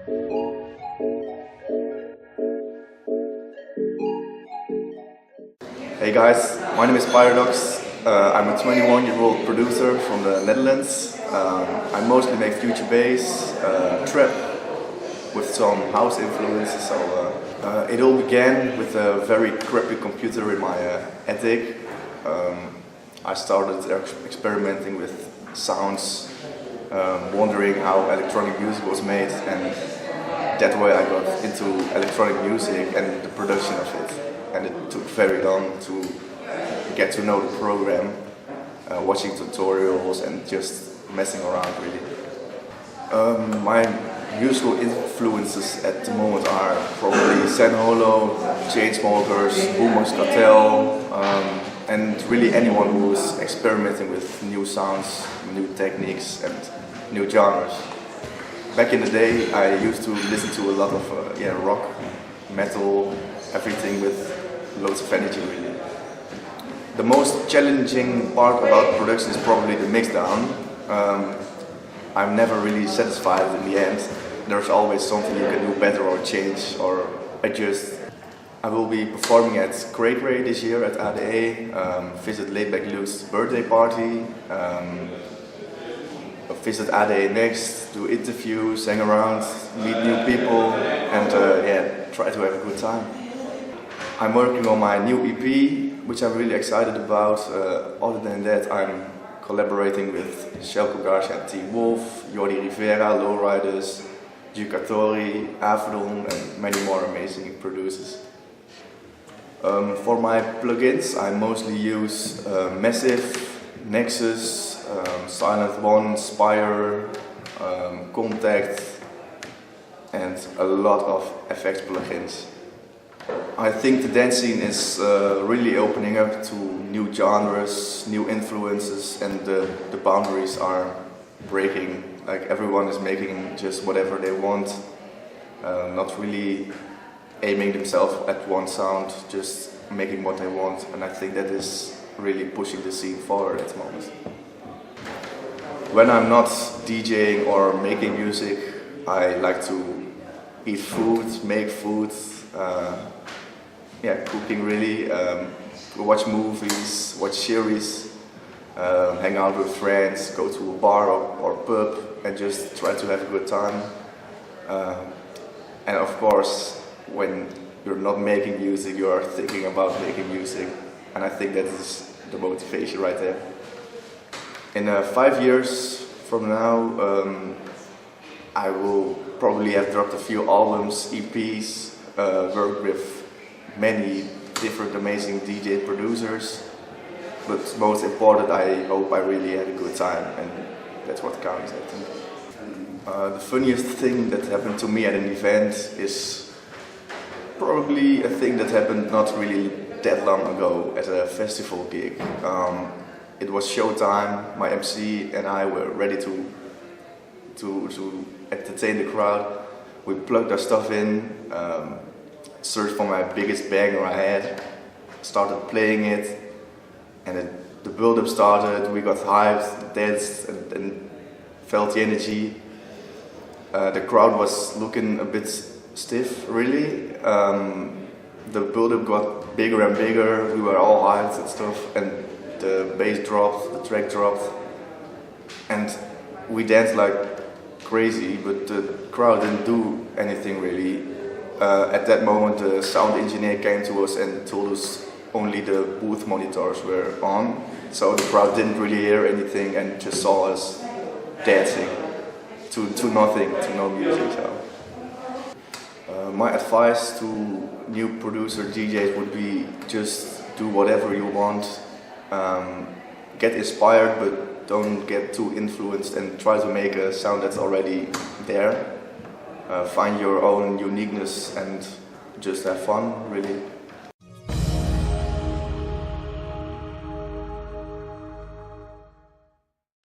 Hey guys, my name is PYRODOX. I'm a 21-year-old producer from the Netherlands. I mostly make future bass, trap, with some house influences. So it all began with a very crappy computer in my attic. I started experimenting with sounds, wondering how electronic music was made, and that way I got into electronic music and the production of it. And it took very long to get to know the program, watching tutorials and just messing around really. My musical influences at the moment are probably Senholo, Chainsmokers, Boombox Cartel, and really anyone who's experimenting with new sounds, new techniques and new genres. Back in the day I used to listen to a lot of rock, metal, everything with loads of energy really. The most challenging part about production is probably the mixdown. I'm never really satisfied in the end. There's always something you can do better or change or adjust. I will be performing at Cray Cray this year at ADE, visit Laidback Luke's birthday party, visit ADE next, do interviews, hang around, meet new people and try to have a good time. I'm working on my new EP, which I'm really excited about. Other than that, I'm collaborating with GIOCATORI and Team Wolf, Jordi Rivera, Lowriders, GIOCATORI, afield and many more amazing producers. For my plugins, I mostly use Massive, Nexus, Silent One, Spire, Contact and a lot of effects plugins. I think the dance scene is really opening up to new genres, new influences, and the boundaries are breaking. Like everyone is making just whatever they want, not really aiming themselves at one sound, just making what they want, and I think that is really pushing the scene forward at the moment. When I'm not DJing or making music, I like to eat food, make food, cooking really, watch movies, watch series, hang out with friends, go to a bar or pub and just try to have a good time. And of course, when you're not making music, you are thinking about making music, and I think that is the motivation right there. In 5 years from now, I will probably have dropped a few albums, EPs, worked with many different amazing DJ producers, but most important, I hope I really had a good time, and that's what counts, I think. The funniest thing that happened to me at an event is probably a thing that happened not really that long ago at a festival gig. It was showtime, my MC and I were ready to entertain the crowd. We plugged our stuff in, searched for my biggest banger I had, started playing it, and the build-up started. We got hyped, danced and felt the energy. The crowd was looking a bit stiff really. The build-up got bigger and bigger, we were all hyped and stuff, and the bass dropped, the track dropped, and we danced like crazy, but the crowd didn't do anything really. At that moment the sound engineer came to us and told us only the booth monitors were on, so the crowd didn't really hear anything and just saw us dancing to nothing, to no music. So. My advice to new producer DJs would be just do whatever you want, get inspired but don't get too influenced and try to make a sound that's already there. Find your own uniqueness and just have fun, really.